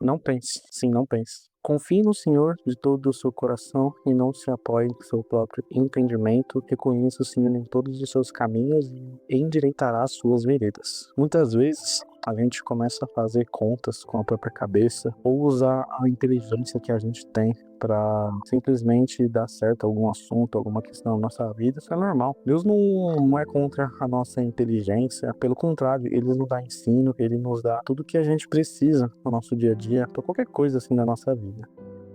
Não pense, sim, não pense. Confie no Senhor de todo o seu coração e não se apoie no seu próprio entendimento. Reconheça o Senhor em todos os seus caminhos e endireitará as suas veredas. Muitas vezes a gente começa a fazer contas com a própria cabeça ou usar a inteligência que a gente tem para simplesmente dar certo algum assunto, alguma questão na nossa vida. Isso é normal. Deus não é contra a nossa inteligência, pelo contrário, Ele nos dá ensino, Ele nos dá tudo que a gente precisa no nosso dia a dia, para qualquer coisa assim na nossa vida.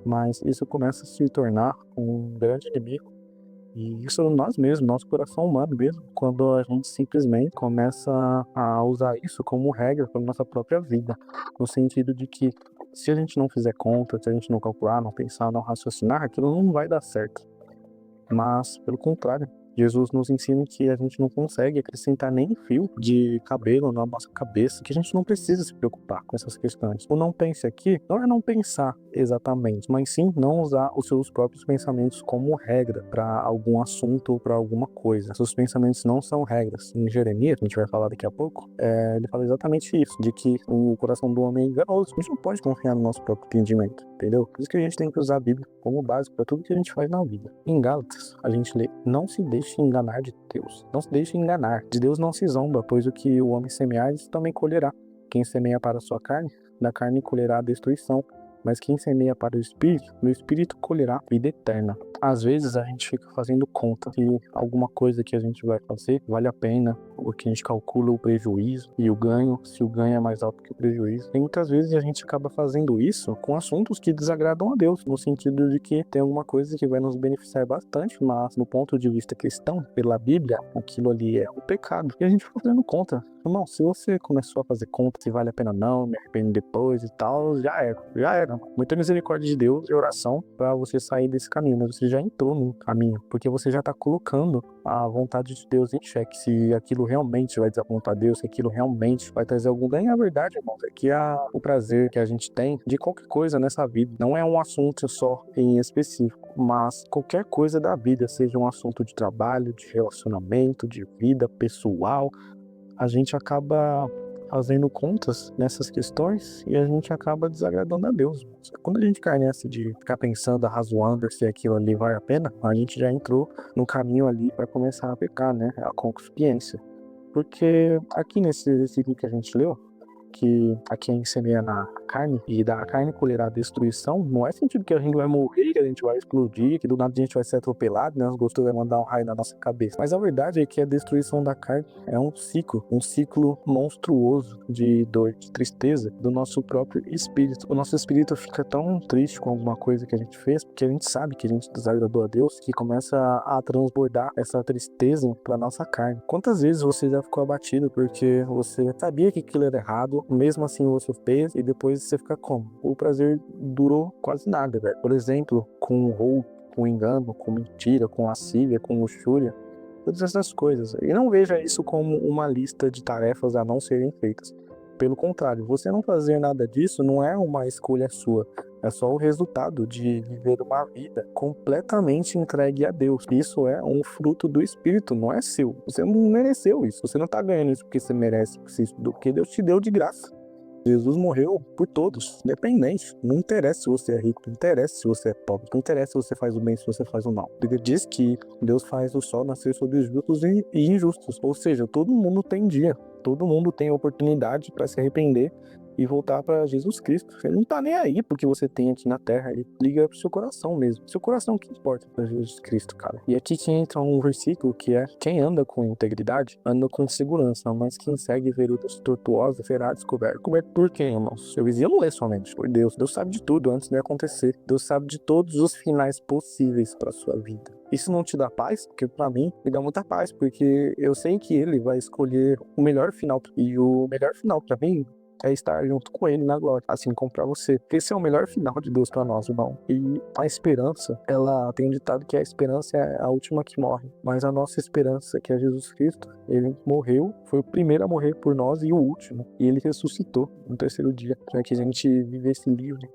Mas isso começa a se tornar um grande inimigo. E isso nós mesmos, nosso coração humano mesmo, quando a gente simplesmente começa a usar isso como regra para nossa própria vida, no sentido de que se a gente não fizer conta, se a gente não calcular, não pensar, não raciocinar, aquilo não vai dar certo. Mas, pelo contrário, Jesus nos ensina que a gente não consegue acrescentar nem fio de cabelo na nossa cabeça, que a gente não precisa se preocupar com essas questões. O não pense aqui não é não pensar exatamente, mas sim não usar os seus próprios pensamentos como regra para algum assunto ou para alguma coisa. Seus pensamentos não são regras. Em Jeremias, a gente vai falar daqui a pouco, ele fala exatamente isso, de que o coração do homem é enganoso. A gente não pode confiar no nosso próprio entendimento, entendeu? Por isso que a gente tem que usar a Bíblia como base para tudo que a gente faz na vida. Em Gálatas, a gente lê: não se deixe enganar de Deus. Não se deixe enganar. De Deus não se zomba, pois o que o homem semear, isso também colherá. Quem semeia para a sua carne, da carne colherá a destruição. Mas quem semeia para o Espírito, no Espírito colherá vida eterna. Às vezes a gente fica fazendo conta se alguma coisa que a gente vai fazer vale a pena, ou que a gente calcula o prejuízo e o ganho, se o ganho é mais alto que o prejuízo. E muitas vezes a gente acaba fazendo isso com assuntos que desagradam a Deus, no sentido de que tem alguma coisa que vai nos beneficiar bastante, mas no ponto de vista cristão, pela Bíblia, aquilo ali é um pecado. E a gente fica fazendo conta. Irmão, se você começou a fazer conta se vale a pena não, me arrependo depois e tal, já era. Muita misericórdia de Deus e oração para você sair desse caminho, mas você já entrou no caminho, porque você já tá colocando a vontade de Deus em xeque, se aquilo realmente vai desapontar Deus, se aquilo realmente vai trazer algum ganho. A verdade, irmão, é que o prazer que a gente tem de qualquer coisa nessa vida não é um assunto só em específico, mas qualquer coisa da vida, seja um assunto de trabalho, de relacionamento, de vida pessoal, a gente acaba fazendo contas nessas questões e a gente acaba desagradando a Deus. Quando a gente cai nessa de ficar pensando, arrazoando se aquilo ali vale a pena, a gente já entrou no caminho ali para começar a pecar, né? A concupiscência. Porque aqui nesse versículo que a gente leu, que a quem semeia na carne e da carne colherá a destruição, não é sentido que a gente vai morrer, que a gente vai explodir, que do nada a gente vai ser atropelado, né? Os gostos vai mandar um raio na nossa cabeça. Mas a verdade é que a destruição da carne é um ciclo monstruoso de dor, de tristeza do nosso próprio espírito. O nosso espírito fica tão triste com alguma coisa que a gente fez, porque a gente sabe que a gente desagradou a Deus, que começa a transbordar essa tristeza pra nossa carne. Quantas vezes você já ficou abatido porque você sabia que aquilo era errado, mesmo assim você fez, e depois você fica como? O prazer durou quase nada, velho. Por exemplo, com roubo, com engano, com mentira, com lascívia, com luxúria, todas essas coisas. E não veja isso como uma lista de tarefas a não serem feitas. Pelo contrário, você não fazer nada disso não é uma escolha sua, é só o resultado de viver uma vida completamente entregue a Deus. Isso é um fruto do Espírito, não é seu. Você não mereceu isso, você não tá ganhando isso porque você merece, porque Deus te deu de graça. Jesus morreu por todos, independente. Não interessa se você é rico, não interessa se você é pobre, não interessa se você faz o bem, se você faz o mal. Ele diz que Deus faz o sol nascer sobre os justos e injustos. Ou seja, todo mundo tem dia, todo mundo tem oportunidade para se arrepender e voltar para Jesus Cristo. Ele não tá nem aí porque você tem aqui na terra, ele liga pro seu coração mesmo. Seu coração que importa para Jesus Cristo, cara. E aqui que entra um versículo que é: quem anda com integridade, anda com segurança, mas quem segue veredas tortuosas será descoberto. Descoberto por quem, irmãos? Seu vizinho não lê somente por Deus. Deus sabe de tudo antes de acontecer. Deus sabe de todos os finais possíveis para sua vida. Isso não te dá paz? Porque pra mim me dá muita paz, porque eu sei que ele vai escolher o melhor final. E o melhor final pra mim é estar junto com ele na glória, assim como pra você. Esse é o melhor final de Deus pra nós, irmão. E a esperança, ela tem um ditado que a esperança é a última que morre. Mas a nossa esperança, que é Jesus Cristo, ele morreu, foi o primeiro a morrer por nós e o último. E ele ressuscitou no terceiro dia, para que a gente vivesse livre,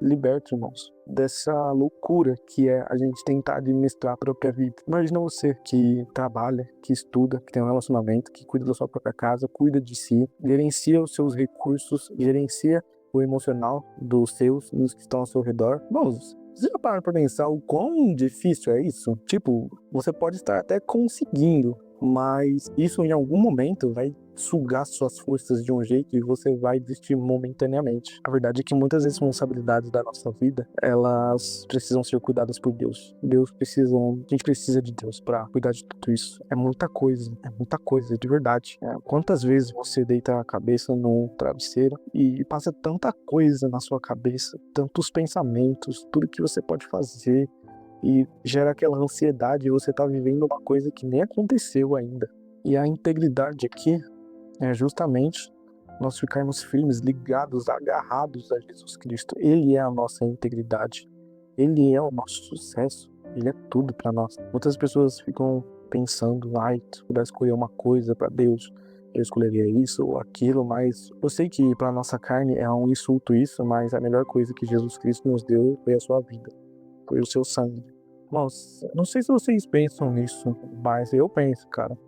liberto, irmãos, dessa loucura que é a gente tentar administrar a própria vida. Imagina você que trabalha, que estuda, que tem um relacionamento, que cuida da sua própria casa, cuida de si, gerencia os seus recursos, gerencia o emocional dos seus, dos que estão ao seu redor. Bom, você já parou pra pensar o quão difícil é isso? Tipo, você pode estar até conseguindo, mas isso em algum momento vai sugar suas forças de um jeito e você vai desistir momentaneamente. A verdade é que muitas responsabilidades da nossa vida, elas precisam ser cuidadas por Deus. A gente precisa de Deus pra cuidar de tudo isso. É muita coisa, de verdade. Quantas vezes você deita a cabeça no travesseiro e passa tanta coisa na sua cabeça, tantos pensamentos, tudo que você pode fazer, e gera aquela ansiedade e você tá vivendo uma coisa que nem aconteceu ainda. E a integridade aqui é justamente nós ficarmos firmes, ligados, agarrados a Jesus Cristo. Ele é a nossa integridade. Ele é o nosso sucesso. Ele é tudo para nós. Muitas pessoas ficam pensando, se pudesse escolher uma coisa para Deus, eu escolheria isso ou aquilo, mas eu sei que para nossa carne é um insulto isso, mas a melhor coisa que Jesus Cristo nos deu foi a sua vida, foi o seu sangue. Nossa, não sei se vocês pensam nisso, mas eu penso, cara,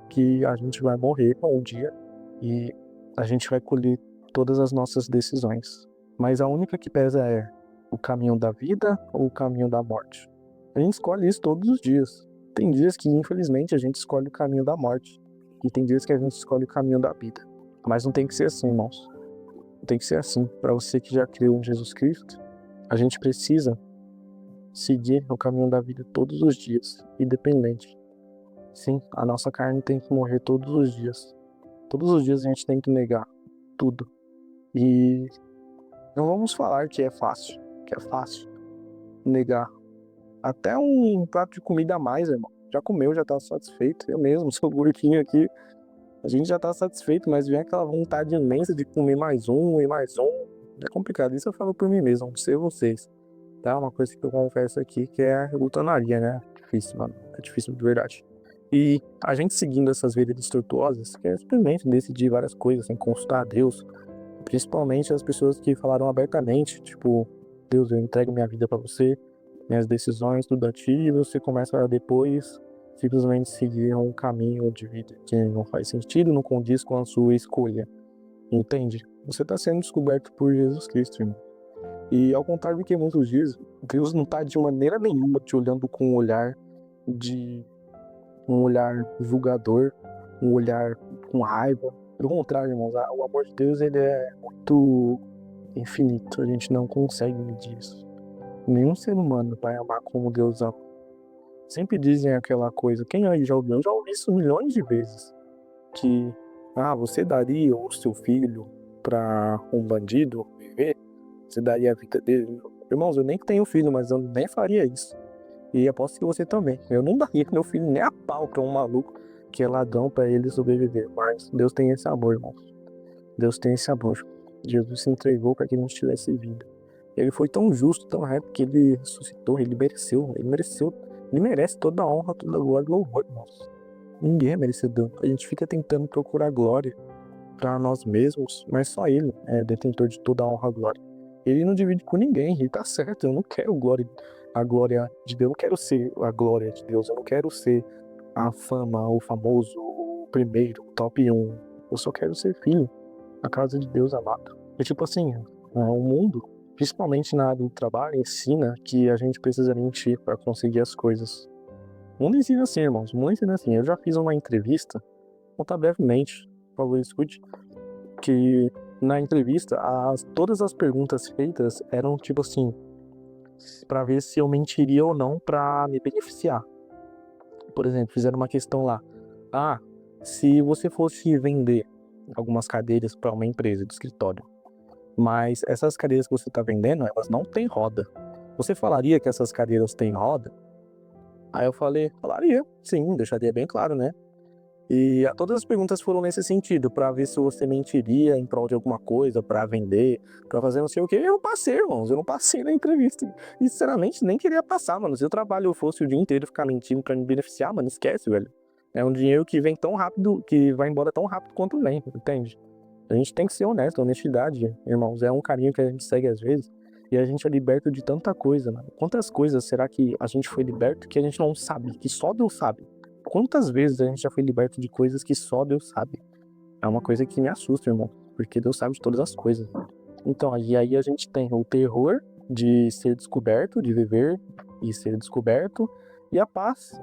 que a gente vai morrer um dia e a gente vai colher todas as nossas decisões. Mas a única que pesa é o caminho da vida ou o caminho da morte. A gente escolhe isso todos os dias. Tem dias que, infelizmente, a gente escolhe o caminho da morte. E tem dias que a gente escolhe o caminho da vida. Mas não tem que ser assim, irmãos. Não tem que ser assim. Para você que já creu em Jesus Cristo, a gente precisa seguir o caminho da vida todos os dias, independente. Sim, a nossa carne tem que morrer todos os dias. Todos os dias a gente tem que negar tudo. E não vamos falar que é fácil negar. Até um prato de comida a mais, irmão. Já comeu, já tá satisfeito. Eu mesmo sou gordinho aqui. A gente já tá satisfeito, mas vem aquela vontade imensa de comer mais um e mais um. É complicado. Isso eu falo por mim mesmo, não sei vocês. Tá? Uma coisa que eu confesso aqui que é a glutonaria, né? Difícil, mano. É difícil de verdade. E a gente seguindo essas veredas tortuosas, quer simplesmente decidir várias coisas sem consultar a Deus. Principalmente as pessoas que falaram abertamente, tipo, Deus, eu entrego minha vida pra você, minhas decisões, tudo a ti, e você começa a depois simplesmente seguir um caminho de vida que não faz sentido, não condiz com a sua escolha. Entende? Você tá sendo descoberto por Jesus Cristo, irmão. E ao contrário do que muitos dizem, Deus não tá de maneira nenhuma te olhando com de um olhar julgador, um olhar com raiva. Pelo contrário, irmãos, o amor de Deus ele é muito infinito, a gente não consegue medir isso. Nenhum ser humano vai amar como Deus ama. Sempre dizem aquela coisa, quem aí já ouviu? Eu já ouvi isso milhões de vezes, que você daria o seu filho para um bandido viver? Você daria a vida dele? Irmãos, eu nem tenho filho, mas eu nem faria isso. E aposto que você também. Eu não daria meu filho nem a pau pra um maluco que é ladrão pra ele sobreviver. Mas Deus tem esse amor, irmãos. Deus tem esse amor. Jesus se entregou para que a gente tivesse vida. Ele foi tão justo, tão reto, que ele ressuscitou, ele merece toda a honra, toda a glória e louvor, irmãos. Ninguém é merecedor. A gente fica tentando procurar glória para nós mesmos, mas só ele é detentor de toda a honra e glória. Ele não divide com ninguém, e tá certo, eu não quero a glória de Deus, eu não quero ser a glória de Deus, eu não quero ser a fama, o famoso, o primeiro, o top 1. Eu só quero ser filho, a casa de Deus amado. É tipo assim, o mundo, principalmente na área do trabalho, ensina que a gente precisa mentir para conseguir as coisas. O mundo ensina assim, irmãos, o mundo ensina assim. Eu já fiz uma entrevista, vou contar brevemente, por favor, escute, que na entrevista, todas as perguntas feitas eram tipo assim, para ver se eu mentiria ou não para me beneficiar. Por exemplo, fizeram uma questão lá. Se você fosse vender algumas cadeiras para uma empresa de escritório, mas essas cadeiras que você está vendendo, elas não têm roda. Você falaria que essas cadeiras têm roda? Aí eu falaria, sim, deixaria bem claro, né? E todas as perguntas foram nesse sentido, para ver se você mentiria em prol de alguma coisa, para vender, para fazer não sei o que. Eu não passei, irmãos, eu não passei na entrevista. E, sinceramente, nem queria passar, mano. Se o trabalho fosse o dia inteiro ficar mentindo para me beneficiar, mano, esquece, velho. É um dinheiro que vem tão rápido, que vai embora tão rápido quanto vem, entende? A gente tem que ser honesto, honestidade, irmãos, é um caminho que a gente segue às vezes, e a gente é liberto de tanta coisa, mano. Quantas coisas será que a gente foi liberto que a gente não sabe, que só Deus sabe? Quantas vezes a gente já foi liberto de coisas que só Deus sabe? É uma coisa que me assusta, irmão, porque Deus sabe de todas as coisas. Então, e aí a gente tem o terror de ser descoberto, de viver e ser descoberto, e a paz.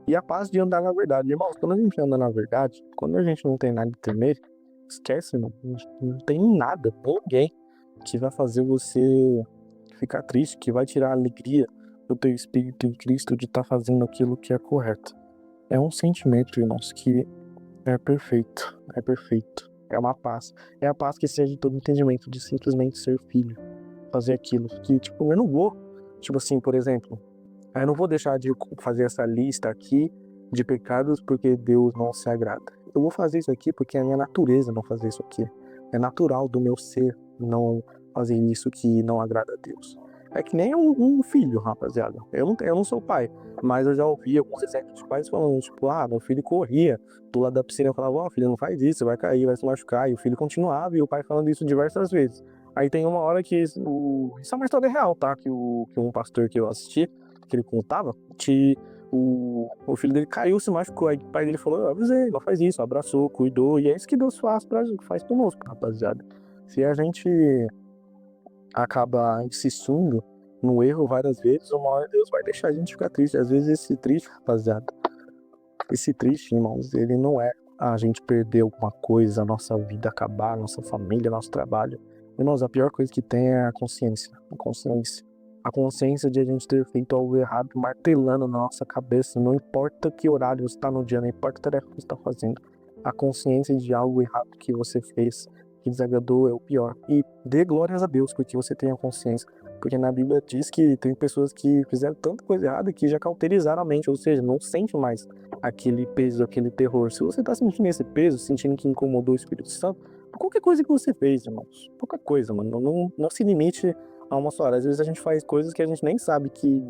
E a paz de andar na verdade. Irmãos, quando a gente anda na verdade, quando a gente não tem nada de temer, esquece, irmão. Não tem nada, ninguém que vai fazer você ficar triste, que vai tirar a alegria do teu espírito em Cristo de estar fazendo aquilo que é correto. É um sentimento, irmãos, que é perfeito, é perfeito. É uma paz. É a paz que excede todo entendimento de simplesmente ser filho, fazer aquilo que, tipo, eu não vou, tipo assim, por exemplo, eu não vou deixar de fazer essa lista aqui de pecados porque Deus não se agrada. Eu vou fazer isso aqui porque é a minha natureza não fazer isso aqui. É natural do meu ser não fazer isso que não agrada a Deus. É que nem um filho, rapaziada. Eu não sou pai, mas eu já ouvi alguns exemplos de pais falando, tipo, meu filho corria do lado da piscina. Eu falava, filho, não faz isso, vai cair, vai se machucar. E o filho continuava, e o pai falando isso diversas vezes. Aí tem uma hora que isso é uma história real, tá? Que um pastor que eu assisti, que ele contava, que o filho dele caiu, se machucou. Aí o pai dele falou, eu avisei, não faz isso, abraçou, cuidou. E é isso que Deus faz conosco, rapaziada. Se a gente acaba insistindo no erro várias vezes, uma hora Deus vai deixar a gente ficar triste. Às vezes esse triste, rapaziada, esse triste, irmãos, ele não é a gente perder alguma coisa, a nossa vida acabar, a nossa família, nosso trabalho. Irmãos, a pior coisa que tem é a consciência. A consciência. A consciência de a gente ter feito algo errado, martelando na nossa cabeça. Não importa que horário você está no dia, não importa a tarefa que você está fazendo. A consciência de algo errado que você fez, que desagradou, é o pior. E dê glórias a Deus porque você tem a consciência. Porque na Bíblia diz que tem pessoas que fizeram tanta coisa errada que já cauterizaram a mente, ou seja, não sente mais aquele peso, aquele terror. Se você tá sentindo esse peso, sentindo que incomodou o Espírito Santo, por qualquer coisa que você fez, irmãos, qualquer coisa, mano, não se limite a uma só hora. Às vezes a gente faz coisas que a gente nem sabe que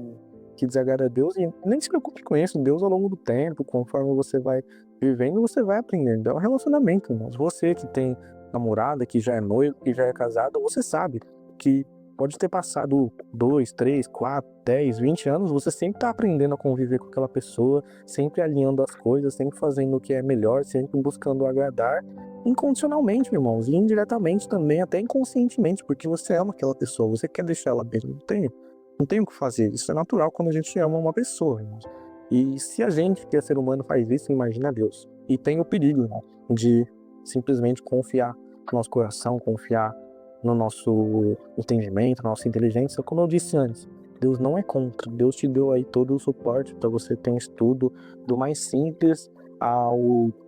desagrada a Deus e nem se preocupe com isso. Deus, ao longo do tempo, conforme você vai vivendo, você vai aprendendo. É um relacionamento, irmãos. Você que tem namorada, que já é noivo, que já é casado, você sabe que pode ter passado 2, 3, 4, 10, 20 anos, você sempre tá aprendendo a conviver com aquela pessoa, sempre alinhando as coisas, sempre fazendo o que é melhor, sempre buscando agradar incondicionalmente, irmãos, e indiretamente também, até inconscientemente, porque você ama aquela pessoa, você quer deixar ela bem, não tem o que fazer, isso é natural quando a gente ama uma pessoa, irmãos. E se a gente, que é ser humano, faz isso, imagina Deus. E tem o perigo, irmão, de simplesmente confiar no nosso coração, confiar no nosso entendimento, na nossa inteligência. Como eu disse antes, Deus não é contra. Deus te deu aí todo o suporte para você ter um estudo do mais simples ao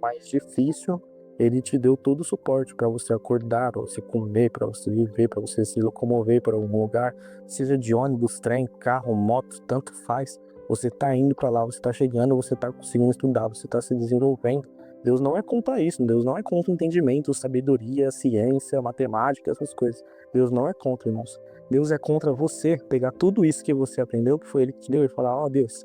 mais difícil. Ele te deu todo o suporte para você acordar, para você comer, para você viver, para você se locomover para algum lugar, seja de ônibus, trem, carro, moto, tanto faz. Você está indo para lá, você está chegando, você está conseguindo estudar, você está se desenvolvendo. Deus não é contra isso, Deus não é contra o entendimento, sabedoria, ciência, matemática, essas coisas. Deus não é contra, irmãos. Deus é contra você pegar tudo isso que você aprendeu, que foi Ele que te deu, e falar, Deus,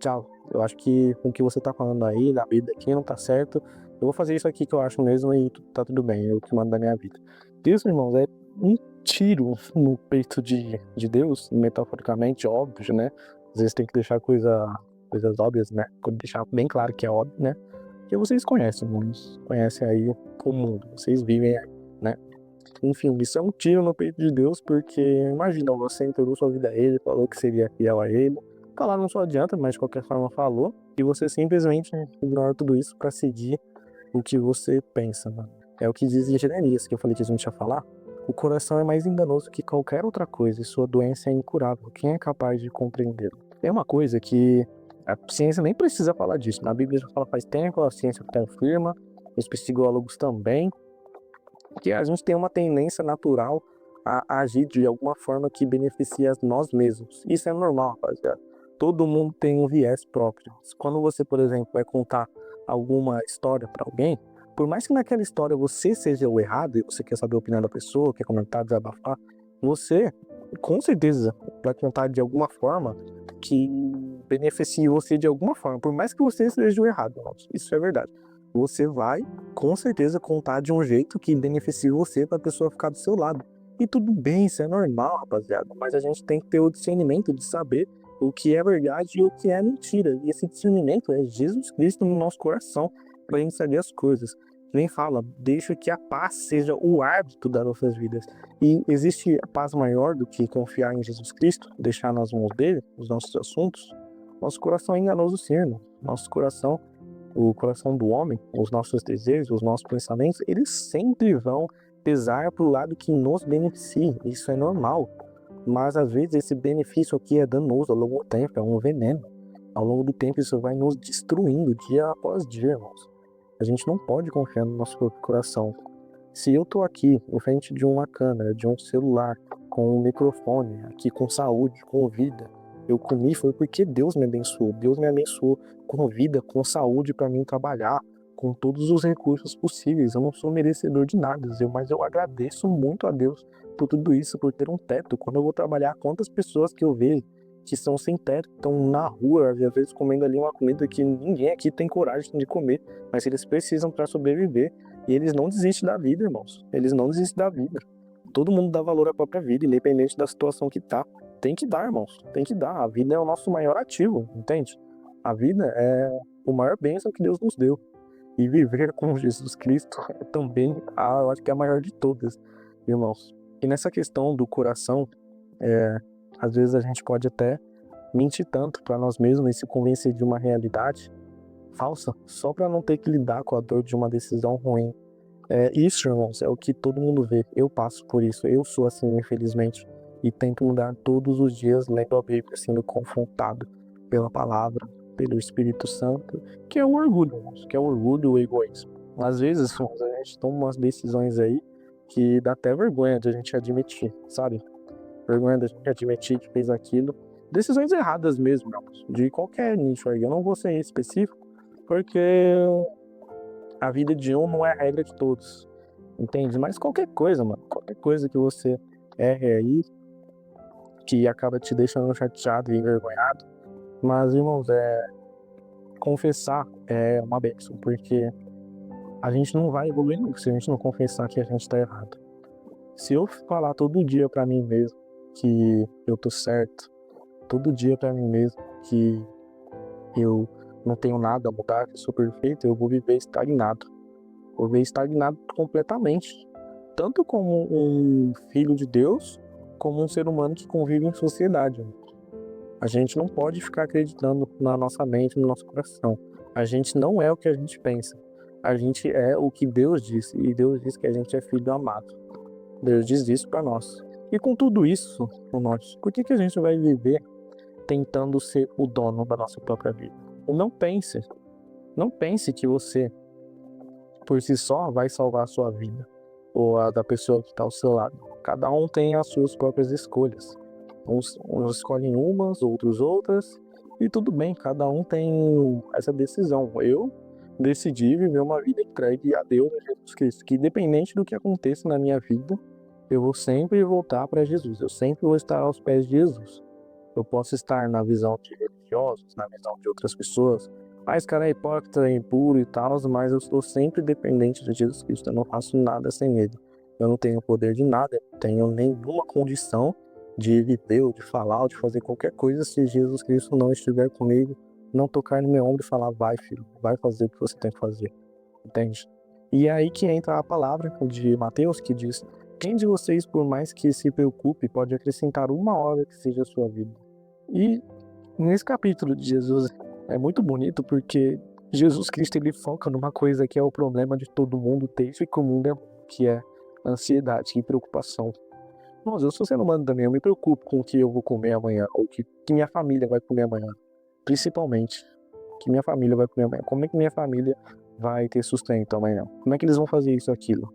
tchau, eu acho que com o que você tá falando aí, da vida aqui, não tá certo, eu vou fazer isso aqui que eu acho mesmo e tá tudo bem, eu que mando da minha vida. Isso, irmãos, é um tiro no peito de Deus, metaforicamente, óbvio, né? Às vezes tem que deixar coisas óbvias, né? Deixar bem claro que é óbvio, né? Porque vocês conhecem, irmãos, conhecem aí o mundo, vocês vivem aí, né? Enfim, isso é um tiro no peito de Deus, porque imagina, você entregou sua vida a Ele, falou que seria fiel a Ele, falar não só adianta, mas de qualquer forma falou, e você simplesmente ignora tudo isso para seguir o que você pensa, né? É o que diz em Jeremias, que eu falei que a gente ia falar. O coração é mais enganoso que qualquer outra coisa, e sua doença é incurável. Quem é capaz de compreendê-lo? Tem uma coisa que a ciência nem precisa falar disso. Na Bíblia já fala faz tempo, a ciência confirma, os psicólogos também, que a gente tem uma tendência natural a agir de alguma forma que beneficia nós mesmos. Isso é normal, rapaziada. Todo mundo tem um viés próprio. Quando você, por exemplo, vai contar alguma história para alguém, por mais que naquela história você seja o errado e você quer saber a opinião da pessoa, quer comentar, desabafar, você, com certeza, vai contar de alguma forma que beneficie você de alguma forma, por mais que você seja o errado. Isso é verdade. Você vai, com certeza, contar de um jeito que beneficie você para a pessoa ficar do seu lado. E tudo bem, isso é normal, rapaziada. Mas a gente tem que ter o discernimento de saber o que é verdade e o que é mentira. E esse discernimento é Jesus Cristo no nosso coração, para a gente saber as coisas. nem fala, deixa que a paz seja o árbitro das nossas vidas. E existe paz maior do que confiar em Jesus Cristo, deixar nas mãos dele os nossos assuntos? Nosso coração é enganoso sim, irmão. Nosso coração, o coração do homem, os nossos desejos, os nossos pensamentos, eles sempre vão pesar para o lado que nos beneficie. Isso é normal. Mas às vezes esse benefício aqui é danoso ao longo do tempo, é um veneno. Ao longo do tempo isso vai nos destruindo dia após dia, irmãos. A gente não pode confiar no nosso próprio coração. Se eu tô aqui em frente de uma câmera, de um celular, com um microfone, aqui com saúde, com vida, eu comi foi porque Deus me abençoou. Deus me abençoou com vida, com saúde para mim trabalhar, com todos os recursos possíveis. Eu não sou merecedor de nada, mas eu agradeço muito a Deus por tudo isso, por ter um teto. Quando eu vou trabalhar, quantas pessoas que eu vejo que são sem teto, estão na rua, às vezes comendo ali uma comida que ninguém aqui tem coragem de comer, mas eles precisam para sobreviver. E eles não desistem da vida, irmãos. Eles não desistem da vida. Todo mundo dá valor à própria vida, independente da situação que tá. Tem que dar, irmãos. Tem que dar. A vida é o nosso maior ativo, entende? A vida é o maior bênção que Deus nos deu. E viver com Jesus Cristo é também, eu acho que é a maior de todas, irmãos. E nessa questão do coração, às vezes a gente pode até mentir tanto para nós mesmos e se convencer de uma realidade falsa, só para não ter que lidar com a dor de uma decisão ruim. Isso, irmãos, é o que todo mundo vê. Eu passo por isso, eu sou assim, infelizmente, e tento mudar todos os dias lendo a Bíblia, sendo confrontado pela palavra, pelo Espírito Santo, que é o orgulho, irmãos, que é o orgulho e o egoísmo. Às vezes, irmãos, a gente toma umas decisões aí que dá até vergonha de a gente admitir, sabe? Vergonha da gente admitir que fez aquilo. Decisões erradas mesmo, irmãos, de qualquer nicho aí. Eu não vou ser específico, porque a vida de um não é a regra de todos, entende? Mas qualquer coisa, mano, qualquer coisa que você erre aí, que acaba te deixando chateado e envergonhado. Mas, irmãos, confessar é uma bênção, porque a gente não vai evoluir nunca se a gente não confessar que a gente tá errado. Se eu falar todo dia pra mim mesmo que eu tô certo, todo dia pra mim mesmo que eu não tenho nada a mudar, que eu sou perfeito, eu vou viver estagnado. Vou viver estagnado completamente. Tanto como um filho de Deus, como um ser humano que convive em sociedade. A gente não pode ficar acreditando na nossa mente, no nosso coração. A gente não é o que a gente pensa. A gente é o que Deus disse. E Deus diz que a gente é filho amado. Deus diz isso para nós. E com tudo isso, por que a gente vai viver tentando ser o dono da nossa própria vida? Não pense que você, por si só, vai salvar a sua vida ou a da pessoa que está ao seu lado. Cada um tem as suas próprias escolhas. Uns escolhem umas, outros outras, e tudo bem, cada um tem essa decisão. Eu decidi viver uma vida entregue a Deus, a Jesus Cristo, que independente do que aconteça na minha vida, eu vou sempre voltar para Jesus, eu sempre vou estar aos pés de Jesus. Eu posso estar na visão de religiosos, na visão de outras pessoas, esse cara é hipócrita, é impuro e tal, mas eu estou sempre dependente de Jesus Cristo, eu não faço nada sem ele. Eu não tenho poder de nada, não tenho nenhuma condição de viver, ou de falar, ou de fazer qualquer coisa se Jesus Cristo não estiver comigo, não tocar no meu ombro e falar, vai filho, vai fazer o que você tem que fazer, entende? E é aí que entra a palavra de Mateus que diz, quem de vocês, por mais que se preocupe, pode acrescentar uma hora que seja a sua vida? E nesse capítulo de Jesus é muito bonito porque Jesus Cristo ele foca numa coisa que é o problema de todo mundo ter isso em comum, né? Que é ansiedade e preocupação. Nossa, eu sou ser humano também, eu me preocupo com o que eu vou comer amanhã, ou que minha família vai comer amanhã. Principalmente, que minha família vai comer amanhã. Como é que minha família vai ter sustento amanhã? Como é que eles vão fazer isso, aquilo?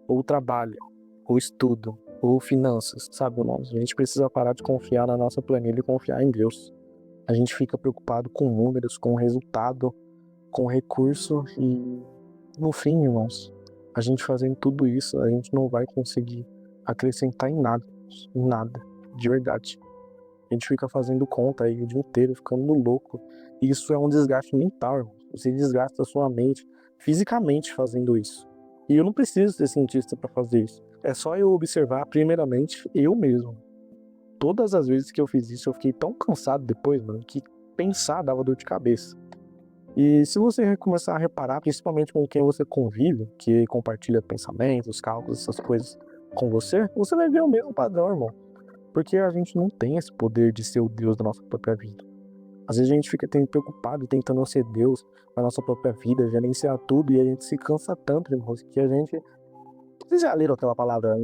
Ou trabalho, ou estudo, ou finanças, sabe, irmãos? A gente precisa parar de confiar na nossa planilha e confiar em Deus. A gente fica preocupado com números, com resultado, com recurso e, no fim, irmãos, a gente fazendo tudo isso, a gente não vai conseguir acrescentar em nada, de verdade. A gente fica fazendo conta aí o dia inteiro, ficando louco. E isso é um desgaste mental, irmão. Você desgasta a sua mente fisicamente fazendo isso. E eu não preciso ser cientista para fazer isso. É só eu observar, primeiramente, eu mesmo. Todas as vezes que eu fiz isso, eu fiquei tão cansado depois, mano, que pensar dava dor de cabeça. E se você começar a reparar, principalmente com quem você convive, que compartilha pensamentos, cálculos, essas coisas com você, você vai ver o mesmo padrão, irmão. Porque a gente não tem esse poder de ser o Deus da nossa própria vida. Às vezes a gente fica preocupado tentando ser Deus na nossa própria vida, gerenciar tudo, e a gente se cansa tanto, irmãos, que a gente... Vocês já leram aquela palavra?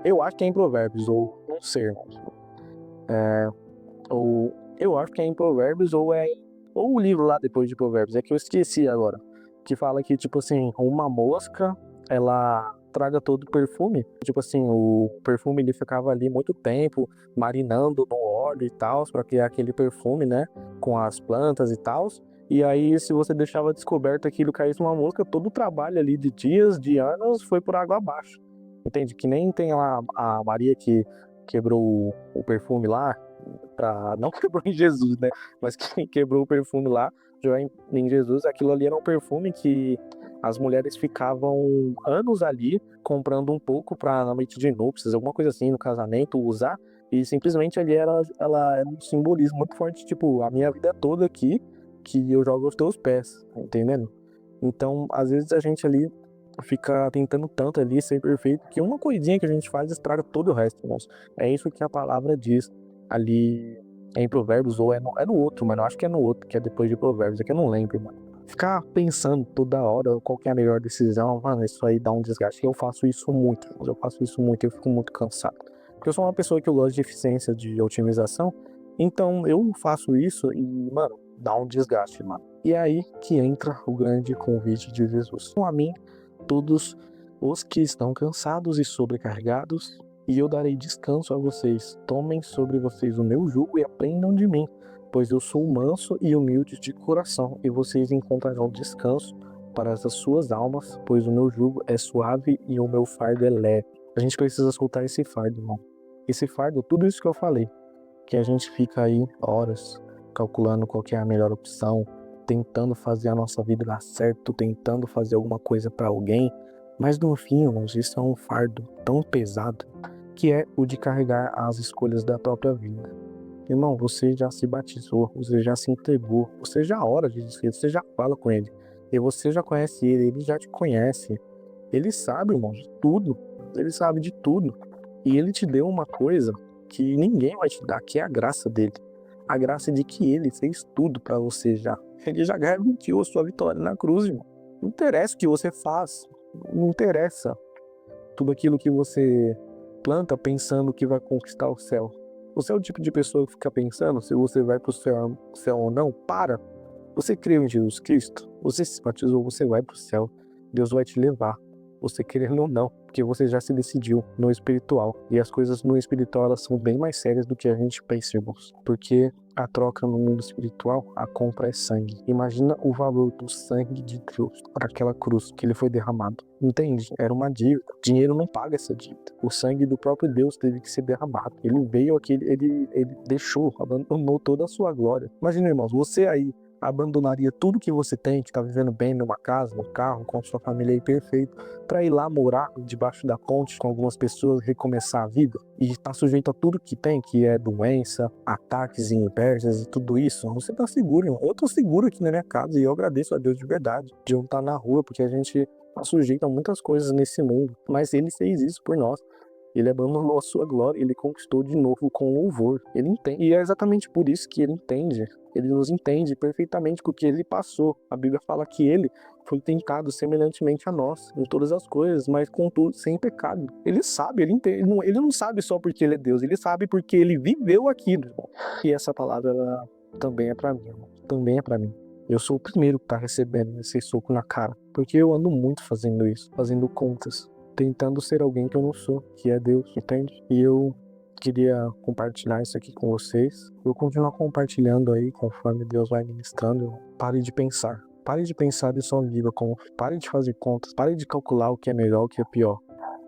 Eu acho que é em Provérbios, ou não sei, irmãos. Ou eu acho que é em Provérbios, ou o livro lá depois de Provérbios, é que eu esqueci agora. Que fala que, tipo assim, uma mosca, ela traga todo o perfume. Tipo assim, o perfume ele ficava ali muito tempo, marinando no óleo e tal, pra criar aquele perfume, né? Com as plantas e tal. E aí, se você deixava descoberto aquilo, caísse uma mosca, todo o trabalho ali de dias, de anos, foi por água abaixo. Entende? Que nem tem lá a Maria que quebrou o perfume lá, não quebrou em Jesus, né? Mas quem quebrou o perfume lá, já em Jesus, aquilo ali era um perfume que as mulheres ficavam anos ali comprando um pouco para na noite de núpcias, alguma coisa assim, no casamento, usar. E simplesmente ali ela era um simbolismo muito forte, tipo, a minha vida toda aqui, que eu jogo aos teus pés, tá entendendo? Então, às vezes a gente ali fica tentando tanto ali ser perfeito, que uma coisinha que a gente faz estraga todo o resto, irmãos. É isso que a palavra diz ali em Provérbios, ou é no outro, mano. Eu acho que é no outro, que é depois de Provérbios, é que eu não lembro, mano. Ficar pensando toda hora qual que é a melhor decisão, mano, isso aí dá um desgaste. Eu faço isso muito, irmãos. Eu faço isso muito, eu fico muito cansado. Porque eu sou uma pessoa que eu gosto de eficiência, de otimização, então eu faço isso e, mano, dá um desgaste, mano. E é aí que entra o grande convite de Jesus. A mim, todos os que estão cansados e sobrecarregados, e eu darei descanso a vocês. Tomem sobre vocês o meu jugo e aprendam de mim, pois eu sou manso e humilde de coração, e vocês encontrarão descanso para as suas almas, pois o meu jugo é suave e o meu fardo é leve. A gente precisa escutar esse fardo, irmão. Esse fardo, tudo isso que eu falei, que a gente fica aí horas calculando qual que é a melhor opção, tentando fazer a nossa vida dar certo, tentando fazer alguma coisa para alguém, mas no fim, irmãos, isso é um fardo tão pesado que é o de carregar as escolhas da própria vida. Irmão, você já se batizou, você já se entregou, você já ora de Deus, você já fala com ele, e você já conhece ele, ele já te conhece, ele sabe, irmão, de tudo, ele sabe de tudo, e ele te deu uma coisa que ninguém vai te dar, que é a graça dele. A graça de que ele fez tudo pra você já. Ele já garantiu a sua vitória na cruz, irmão. Não interessa o que você faz, não interessa tudo aquilo que você planta pensando que vai conquistar o céu. Você é o tipo de pessoa que fica pensando se você vai pro céu ou não? Para! Você creu em Jesus Cristo? Você se batizou, você vai pro céu. Deus vai te levar. Você querendo ou não, porque você já se decidiu no espiritual. E as coisas no espiritual, elas são bem mais sérias do que a gente pensa, irmãos. Porque a troca no mundo espiritual, a compra é sangue. Imagina o valor do sangue de Deus para aquela cruz que ele foi derramado. Entende? Era uma dívida. Dinheiro não paga essa dívida. O sangue do próprio Deus teve que ser derramado. Ele veio aqui, ele deixou, abandonou toda a sua glória. Imagina, irmãos, você aí abandonaria tudo que você tem, que tá vivendo bem numa casa, num carro, com a sua família aí perfeito, para ir lá morar debaixo da ponte com algumas pessoas, recomeçar a vida e tá sujeito a tudo que tem, que é doença, ataques inversas e tudo isso? Você tá seguro, irmão. Eu tô seguro aqui na minha casa e eu agradeço a Deus de verdade de eu não estar na rua, porque a gente tá sujeito a muitas coisas nesse mundo, mas ele fez isso por nós. Ele abandonou a sua glória, ele conquistou de novo com louvor. Ele entende. E é exatamente por isso que ele entende. Ele nos entende perfeitamente com o que ele passou. A Bíblia fala que ele foi tentado semelhantemente a nós, em todas as coisas, mas contudo sem pecado. Ele sabe, ele entende. Ele não sabe só porque ele é Deus, ele sabe porque ele viveu aquilo, irmão. E essa palavra ela também é pra mim, irmão. Também é pra mim. Eu sou o primeiro que tá recebendo esse soco na cara, porque eu ando muito fazendo isso, fazendo contas, tentando ser alguém que eu não sou, que é Deus, entende? E eu queria compartilhar isso aqui com vocês. Vou continuar compartilhando aí conforme Deus vai ministrando. Pare de pensar. Pare de pensar e só viva como. Pare de fazer contas. Pare de calcular o que é melhor, o que é pior.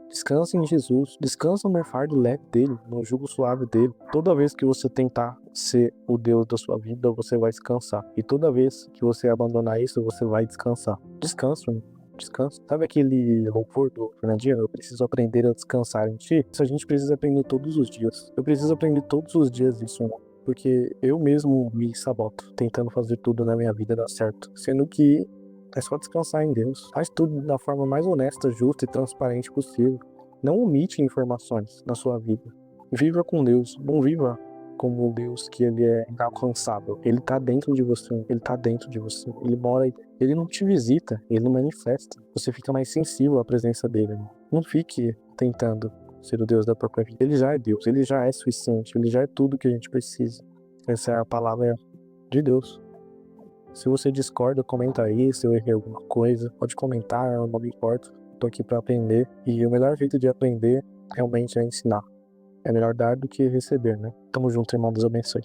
Descansa em Jesus. Descansa no fardo leve dele, no jugo suave dele. Toda vez que você tentar ser o Deus da sua vida, você vai descansar. E toda vez que você abandonar isso, você vai descansar. Descansa, irmão. Descanso. Sabe aquele louvor do Fernandinho? Eu preciso aprender a descansar em ti. Isso a gente precisa aprender todos os dias. Eu preciso aprender todos os dias isso, irmão. porque eu mesmo me saboto, tentando fazer tudo na minha vida dar certo, sendo que é só descansar em Deus. Faz tudo da forma mais honesta, justa e transparente possível. Não omite informações na sua vida. Viva com Deus, não viva como um Deus que ele é inalcançável. Ele tá dentro de você, ele tá dentro de você, ele mora, ele não te visita, ele não manifesta. Você fica mais sensível à presença dele. Não fique tentando ser o Deus da própria vida. Ele já é Deus, ele já é suficiente, ele já é tudo que a gente precisa. Essa é a palavra de Deus. Se você discorda, comenta aí, se eu errei alguma coisa, pode comentar, eu não me importo. Tô aqui pra aprender, e o melhor jeito de aprender realmente é ensinar. É melhor dar do que receber, né? Tamo junto, irmão, Deus abençoe.